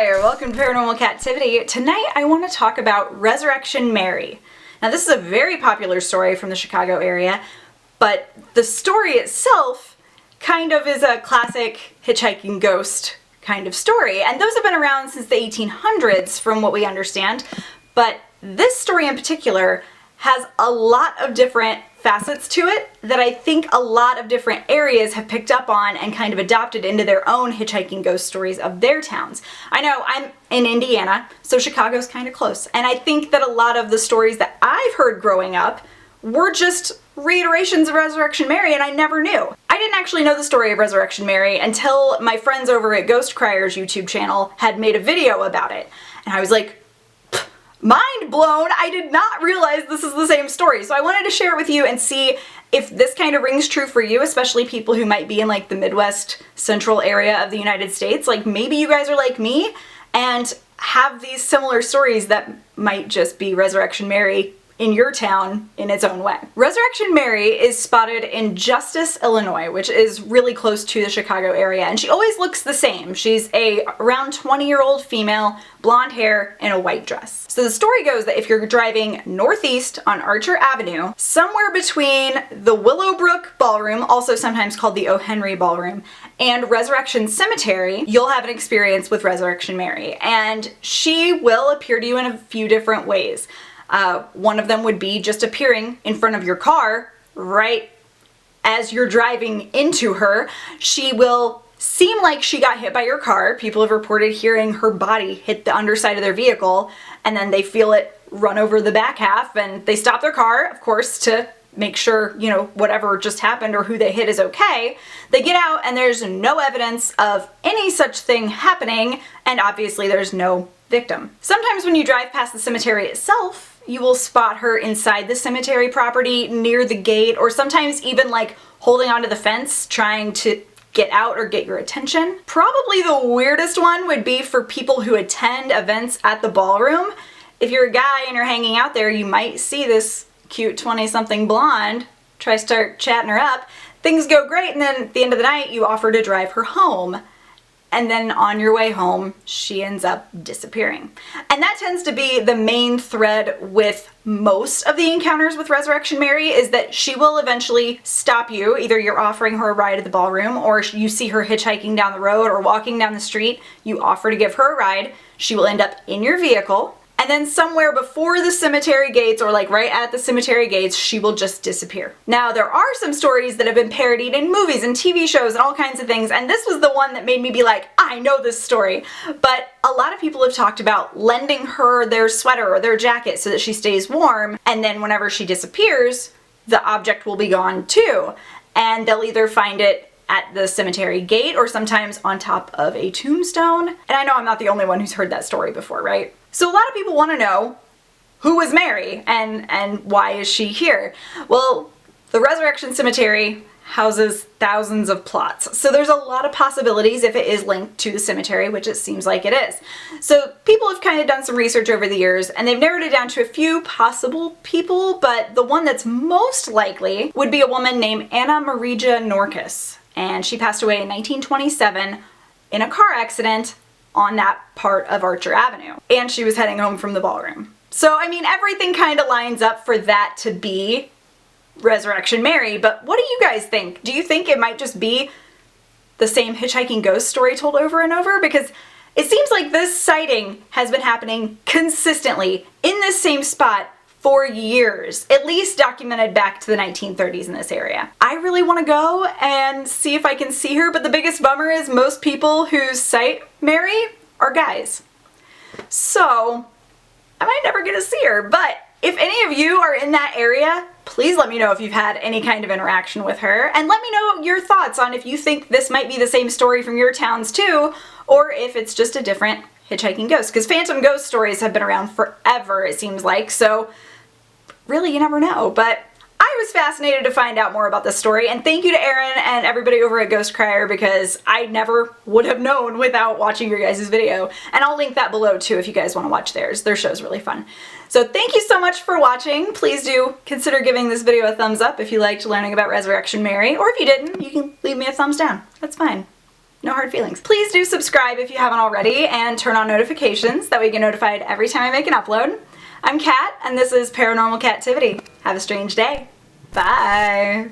Hi, welcome to Paranormal Kativity. Tonight I want to talk about Resurrection Mary. Now this is a very popular story from the Chicago area, but the story itself kind of is a classic hitchhiking ghost kind of story, and those have been around since the 1800s from what we understand, but this story in particular has a lot of different facets to it that I think a lot of different areas have picked up on and kind of adopted into their own hitchhiking ghost stories of their towns. I know I'm in Indiana, so Chicago's kind of close, and I think that a lot of the stories that I've heard growing up were just reiterations of Resurrection Mary, and I never knew. I didn't actually know the story of Resurrection Mary until my friends over at Ghost Crier's YouTube channel had made a video about it, and I was like, mind blown! I did not realize this is the same story. So I wanted to share it with you and see if this kind of rings true for you, especially people who might be in like the Midwest central area of the United States. Like maybe you guys are like me and have these similar stories that might just be Resurrection Mary in your town in its own way. Resurrection Mary is spotted in Justice, Illinois, which is really close to the Chicago area, and she always looks the same. She's a around 20-year-old female, blonde hair, in a white dress. So the story goes that if you're driving northeast on Archer Avenue, somewhere between the Willowbrook Ballroom, also sometimes called the O. Henry Ballroom, and Resurrection Cemetery, you'll have an experience with Resurrection Mary, and she will appear to you in a few different ways. One of them would be just appearing in front of your car right as you're driving into her. She will seem like she got hit by your car. People have reported hearing her body hit the underside of their vehicle, and then they feel it run over the back half, and they stop their car, of course, to make sure, you know, whatever just happened or who they hit is okay. They get out and there's no evidence of any such thing happening, and obviously there's no victim. Sometimes when you drive past the cemetery itself, you will spot her inside the cemetery property near the gate, or sometimes even like holding onto the fence trying to get out or get your attention. Probably the weirdest one would be for people who attend events at the ballroom. If you're a guy and you're hanging out there, you might see this cute 20-something blonde try to start chatting her up. Things go great, and then at the end of the night you offer to drive her home. And then on your way home, she ends up disappearing. And that tends to be the main thread with most of the encounters with Resurrection Mary, is that she will eventually stop you. Either you're offering her a ride at the ballroom, or you see her hitchhiking down the road or walking down the street, you offer to give her a ride, she will end up in your vehicle, and then somewhere before the cemetery gates, or like right at the cemetery gates, she will just disappear. Now, there are some stories that have been parodied in movies and TV shows and all kinds of things, and this was the one that made me be like, I know this story. But a lot of people have talked about lending her their sweater or their jacket so that she stays warm, and then whenever she disappears, the object will be gone too. And they'll either find it at the cemetery gate or sometimes on top of a tombstone. And I know I'm not the only one who's heard that story before, right? So a lot of people want to know, who was Mary and why is she here? Well, the Resurrection Cemetery houses thousands of plots, so there's a lot of possibilities if it is linked to the cemetery, which it seems like it is. So people have kind of done some research over the years, and they've narrowed it down to a few possible people, but the one that's most likely would be a woman named Anna Marija Norkus, and she passed away in 1927 in a car accident on that part of Archer Avenue. And she was heading home from the ballroom. So, I mean, everything kind of lines up for that to be Resurrection Mary, but what do you guys think? Do you think it might just be the same hitchhiking ghost story told over and over? Because it seems like this sighting has been happening consistently in this same spot for years, at least documented back to the 1930s in this area. I really want to go and see if I can see her, but the biggest bummer is most people who sight Mary are guys. So I might never get to see her, but if any of you are in that area, please let me know if you've had any kind of interaction with her, and let me know your thoughts on if you think this might be the same story from your towns too, or if it's just a different hitchhiking ghost, because phantom ghost stories have been around forever, it seems like, so really you never know. But I was fascinated to find out more about this story, and thank you to Aaron and everybody over at Ghost Crier, because I never would have known without watching your guys' video, and I'll link that below too if you guys want to watch theirs. Their show's really fun. So thank you so much for watching. Please do consider giving this video a thumbs up if you liked learning about Resurrection Mary, or if you didn't, you can leave me a thumbs down. That's fine. No hard feelings. Please do subscribe if you haven't already and turn on notifications, that way you get notified every time I make an upload. I'm Kat, and this is Paranormal Kativity. Have a strange day. Bye.